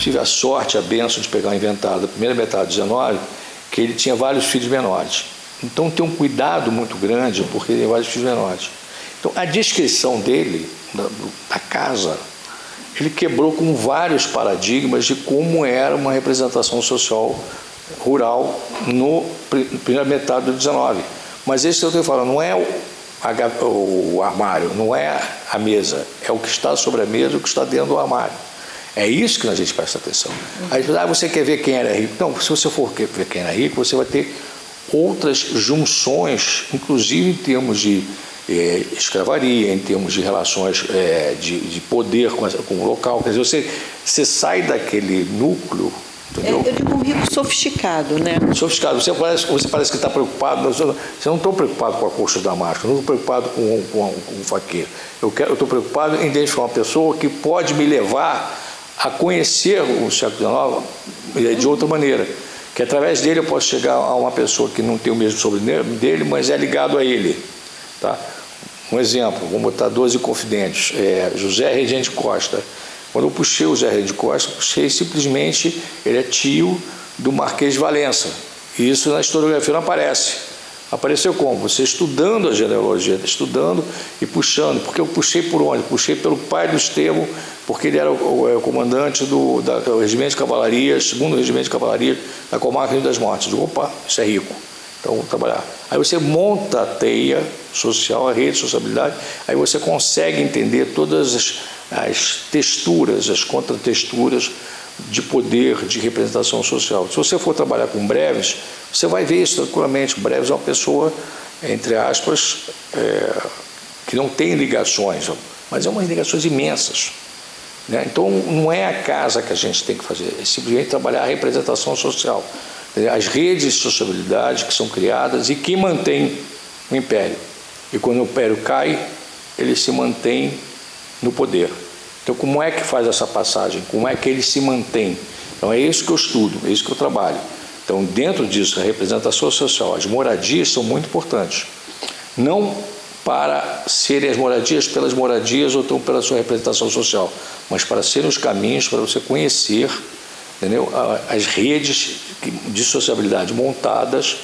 tive a sorte, a bênção de pegar o inventário da primeira metade do 19, que ele tinha vários filhos menores. Então tem um cuidado muito grande, porque ele tem vários filhos menores. Então a descrição dele, da casa, ele quebrou com vários paradigmas de como era uma representação social rural no primeira metade do 19. Mas esse que eu estou falando não é o armário, não é a mesa, é o que está sobre a mesa, o que está dentro do armário. É isso que a gente presta atenção. Aí você quer ver quem era rico? Não, se você for ver quem era rico, você vai ter outras junções, inclusive em termos de escravaria, em termos de relações de poder com o local. Quer dizer, você sai daquele núcleo. Entendeu? Eu digo um rico sofisticado, né? Sofisticado. Você parece que está preocupado, você não está preocupado com a coxa da máscara, não estou preocupado com o faqueiro. Eu estou preocupado em identificar uma pessoa que pode me levar a conhecer o século XIX de outra maneira. Que através dele eu posso chegar a uma pessoa que não tem o mesmo sobrenome dele, mas é ligado a ele. Tá? Um exemplo, vamos botar 12 confidentes. José Regente Costa. Quando eu puxei o José Regente Costa, puxei simplesmente, ele é tio do Marquês de Valença. E isso na historiografia não aparece. Apareceu como? Você estudando a genealogia, estudando e puxando. Porque eu puxei por onde? Puxei pelo pai do Estevão, porque ele era o comandante do regimento de cavalaria, segundo regimento de cavalaria da comarca Rio das Mortes. Eu digo, opa, isso é rico. Então, vou trabalhar. Aí você monta a teia social, a rede de sociabilidade, aí você consegue entender todas as texturas, as contratexturas de poder, de representação social. Se você for trabalhar com Breves, você vai ver isso tranquilamente. Breves é uma pessoa, entre aspas, que não tem ligações, mas é umas ligações imensas. Né? Então, não é a casa que a gente tem que fazer, é simplesmente trabalhar a representação social. As redes de sociabilidade que são criadas e que mantêm o império. E quando o império cai, ele se mantém no poder. Então, como é que faz essa passagem? Como é que ele se mantém? Então, é isso que eu estudo, é isso que eu trabalho. Então, dentro disso, a representação social, as moradias são muito importantes. Não para serem as moradias pelas moradias ou então pela sua representação social, mas para serem os caminhos para você conhecer, entendeu? As redes de sociabilidade montadas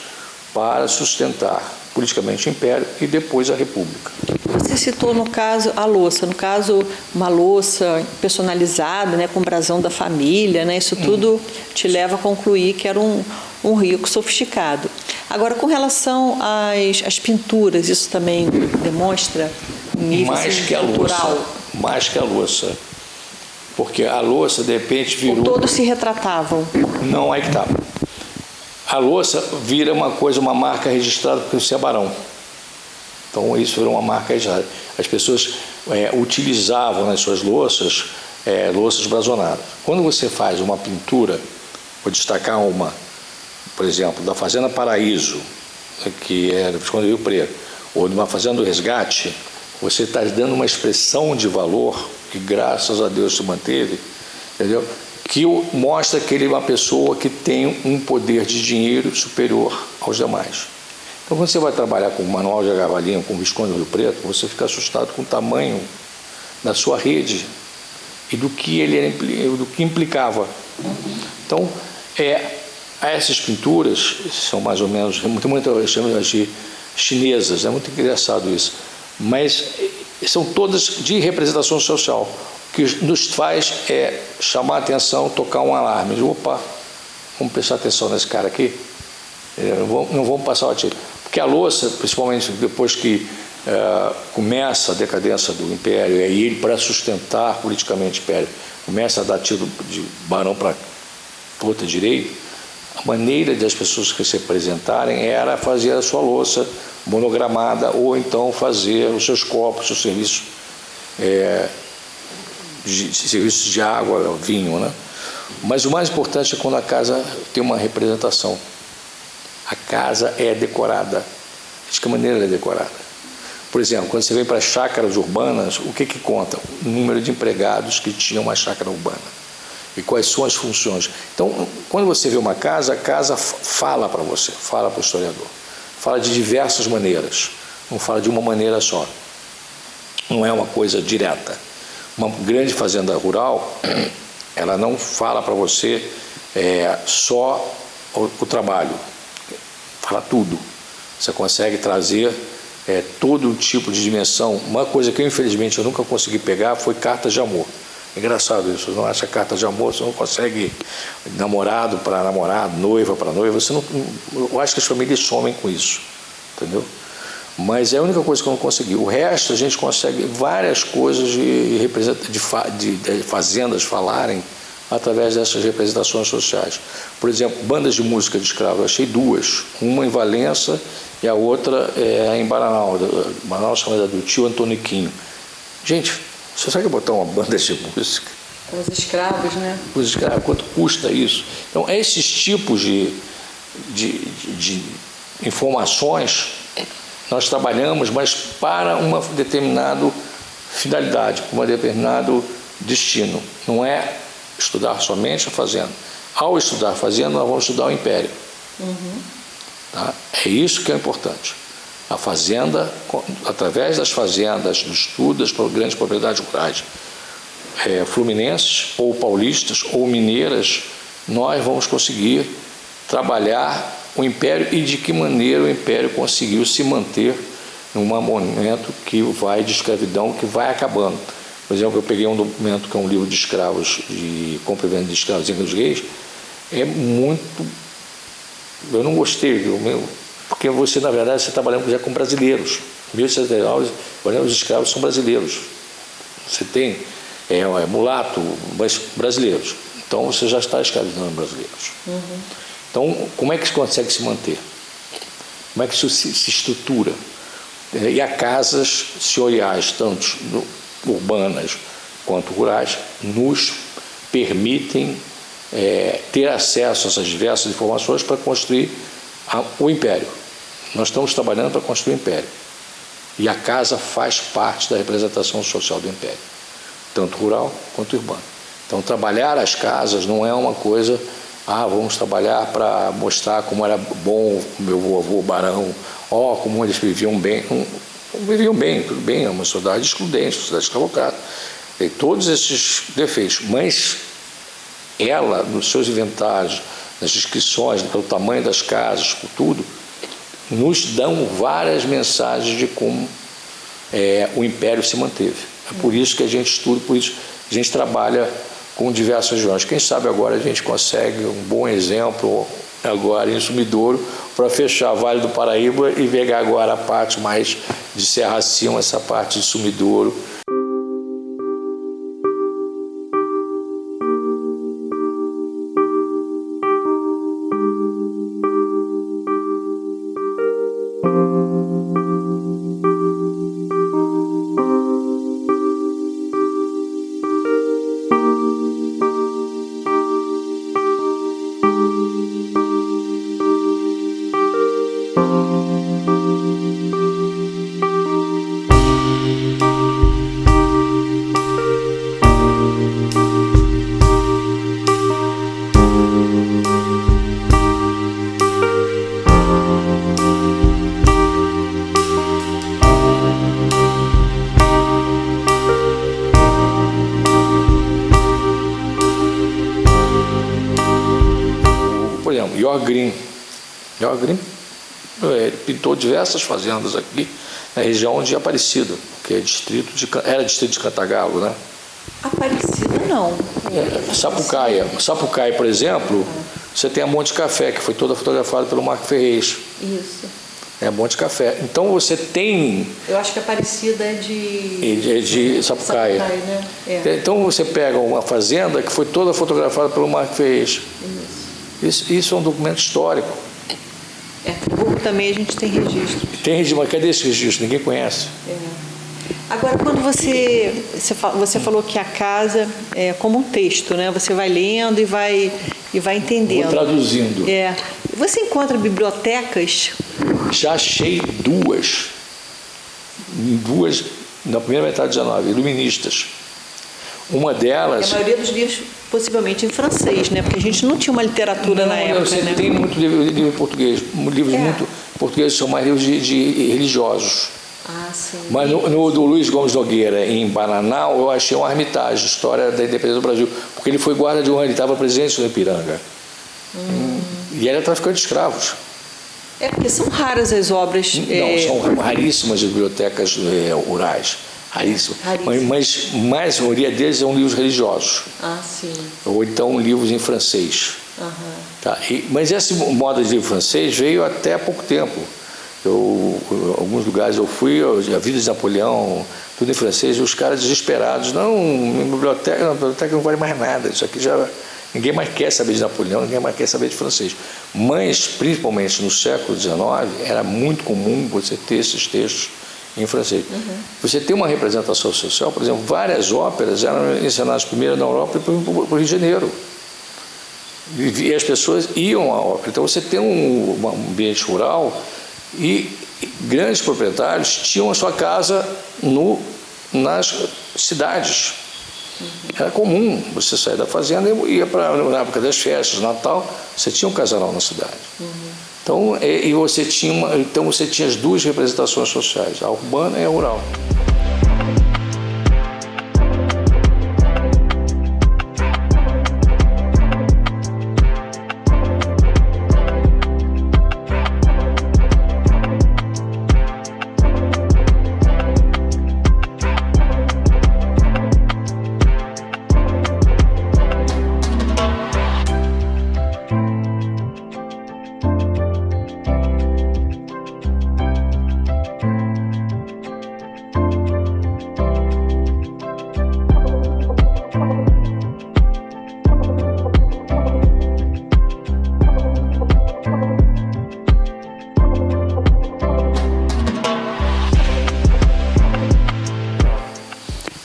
para sustentar politicamente o império e depois a república. Você citou no caso a louça, no caso uma louça personalizada, né, com o brasão da família, né, isso tudo te leva a concluir que era um rico sofisticado. Agora, com relação às pinturas, isso também demonstra um nível cultural? Mais que a louça. Porque a louça, de repente, virou... Ou todos se retratavam? Não, é que tá. A louça vira uma coisa, uma marca registrada porque você é barão. Então, isso virou uma marca registrada. As pessoas utilizavam nas suas louças, louças brazonadas. Quando você faz uma pintura, vou destacar uma, por exemplo, da Fazenda Paraíso, que é do Visconde Rio Preto, ou de uma Fazenda do Resgate, você está dando uma expressão de valor que, graças a Deus, se manteve, entendeu? Que mostra que ele é uma pessoa que tem um poder de dinheiro superior aos demais. Então, quando você vai trabalhar com o Manuel de Agavalinho, com o Visconde do Rio Preto, você fica assustado com o tamanho da sua rede e do que do que implicava. Então, essas pinturas são mais ou menos, muitas chamam de chinesas, é muito engraçado isso, mas são todas de representação social. O que nos faz chamar a atenção, tocar um alarme. Opa, vamos prestar atenção nesse cara aqui, não vamos passar o tiro. Porque a louça, principalmente depois que começa a decadência do império, e ele, para sustentar politicamente o império, começa a dar tiro de barão para outra direita, a maneira de as pessoas se representarem era fazer a sua louça monogramada ou então fazer os seus copos, seus serviços, serviços de água, vinho, né? Mas o mais importante é quando a casa tem uma representação. A casa é decorada. De que maneira ela é decorada? Por exemplo, quando você vem para as chácaras urbanas, o que conta? O número de empregados que tinham uma chácara urbana. E quais são as funções. Então, quando você vê uma casa, a casa fala para você, fala para o historiador. Fala de diversas maneiras, não fala de uma maneira só. Não é uma coisa direta. Uma grande fazenda rural, Ela não fala para você só o trabalho, fala tudo. Você consegue trazer todo tipo de dimensão. Uma coisa que infelizmente eu nunca consegui pegar foi cartas de amor. Engraçado isso, você não acha carta de amor, você não consegue namorado para namorado, noiva para noiva, você não, eu acho que as famílias somem com isso, entendeu? Mas é a única coisa que eu não consegui. O resto a gente consegue várias coisas de fazendas falarem através dessas representações sociais. Por exemplo, bandas de música de escravos, eu achei duas, uma em Valença e a outra em Bananal. Bananal chama do tio Antoniquinho. Gente, você sabe botar uma banda de música? Os escravos, né? Os escravos, quanto custa isso? Então, esses tipos de informações nós trabalhamos, mas para uma determinada finalidade, para um determinado destino. Não é estudar somente a fazenda. Ao estudar a fazenda, nós vamos estudar o império. Tá? É isso que é importante. A fazenda, através das fazendas, do estudo das grandes propriedades rurais, fluminenses, ou paulistas, ou mineiras, nós vamos conseguir trabalhar o império e de que maneira o império conseguiu se manter num momento que vai de escravidão, que vai acabando. Por exemplo, eu peguei um documento que é um livro de escravos, de compra e venda de escravos em Rio dos Reis, é muito... Eu não gostei, porque você, na verdade, você está trabalhando já com brasileiros. Em 1879, os escravos são brasileiros. Você tem mulato, mas brasileiros. Então, você já está escravizando brasileiros. Então, como é que se consegue se manter? Como é que isso se estrutura? E há casas senhoriais, tanto urbanas quanto rurais, nos permitem ter acesso a essas diversas informações para construir o império. Nós estamos trabalhando para construir o império. E a casa faz parte da representação social do império, tanto rural quanto urbano. Então, trabalhar as casas não é uma coisa... vamos trabalhar para mostrar como era bom o meu avô barão, como eles viviam bem. Não viviam bem, tudo bem, é uma sociedade excludente, uma sociedade escravocrata. Tem todos esses defeitos, mas ela, nos seus inventários, nas descrições, pelo tamanho das casas, por tudo, nos dão várias mensagens de como o império se manteve. É por isso que a gente estuda, por isso a gente trabalha com diversas regiões. Quem sabe agora a gente consegue um bom exemplo agora em Sumidouro para fechar Vale do Paraíba e pegar agora a parte mais de Serra Acima, essa parte de Sumidouro. Por exemplo, York Green pintou diversas fazendas aqui na região de Aparecida, que é era distrito de Cantagalo, né? Aparecida não. Sapucaia, por exemplo, você tem a Monte Café, que foi toda fotografada pelo Marco Ferrez. Isso. É Monte Café. Então você tem... Eu acho que Aparecida é de Sapucaia. Né? Então você pega uma fazenda que foi toda fotografada pelo Marco Ferrez. Isso é um documento histórico. Friburgo também a gente tem registro. Tem registro, mas cadê esse registro? Ninguém conhece. Agora, quando você falou que a casa é como um texto, né? Você vai lendo e vai entendendo. Vou traduzindo. Você encontra bibliotecas? Já achei duas na primeira metade do 19, iluministas. Uma delas... A maioria dos livros, possivelmente em francês, né? Porque a gente não tinha uma literatura na época. Você tem muito livro em português. Livros muito portugueses são mais livros de religiosos. Ah, sim. Mas no do Luiz Gomes Nogueira, em Bananal, eu achei uma Armitage, história da independência do Brasil, porque ele foi guarda de honra, ele estava presidente do Ipiranga. E era traficante de escravos. É porque são raras as obras. Não, são raríssimas as bibliotecas rurais. Raríssimas. Mas a maioria deles são livros religiosos. Ah, sim. Ou então livros em francês. Tá? Mas essa moda de livro francês veio até há pouco tempo. Alguns lugares eu fui, a Vida de Napoleão, tudo em francês, e os caras desesperados, não, minha biblioteca não vale mais nada, isso aqui já... Ninguém mais quer saber de Napoleão, ninguém mais quer saber de francês. Mas, principalmente no século XIX, era muito comum você ter esses textos em francês. Você tem uma representação social, por exemplo, várias óperas eram ensinadas primeiro na Europa e para o Rio de Janeiro. E as pessoas iam à ópera. Então você tem um ambiente rural e grandes proprietários tinham a sua casa nas cidades. Era comum você sair da fazenda e ia na época das festas, Natal, você tinha um casarão na cidade. Então, você tinha as duas representações sociais, a urbana e a rural.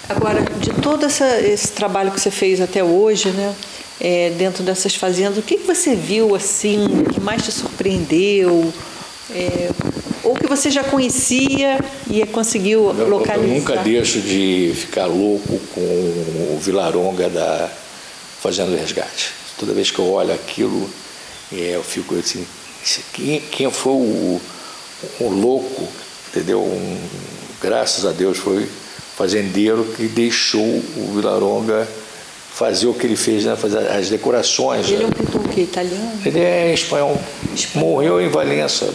Agora, de todo esse trabalho que você fez até hoje, né, dentro dessas fazendas, o que você viu assim, que mais te surpreendeu? Ou que você já conhecia e conseguiu localizar? Eu nunca deixo de ficar louco com o Villa-Longa da Fazenda do Resgate. Toda vez que eu olho aquilo, eu fico assim, quem foi o louco, entendeu? Graças a Deus foi fazendeiro que deixou o Villa-Longa fazer o que ele fez, né? Fazer as decorações. Ele é um pintor o quê? Italiano? Ele é espanhol. Morreu em Valença.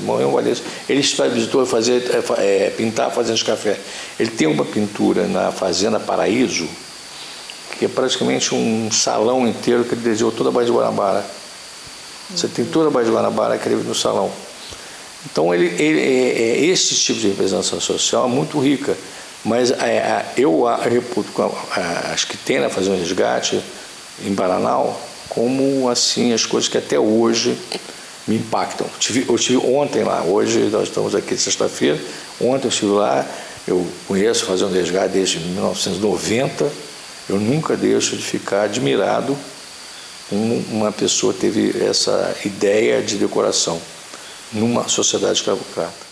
Ele visitou pintar fazendas de café. Ele tem uma pintura na Fazenda Paraíso, que é praticamente um salão inteiro que ele desenhou toda a Baía de Guanabara. Você tem toda a Baía de Guanabara que ele no salão. Então, esse tipo de representação social é muito rica. Mas eu reputo as que tem na Fazenda Resgate, em Bananal, como assim as coisas que até hoje me impactam. Eu estive ontem lá, hoje nós estamos aqui sexta-feira, ontem eu estive lá, eu conheço a Fazenda Resgate desde 1990, eu nunca deixo de ficar admirado como uma pessoa teve essa ideia de decoração numa sociedade escravocrata.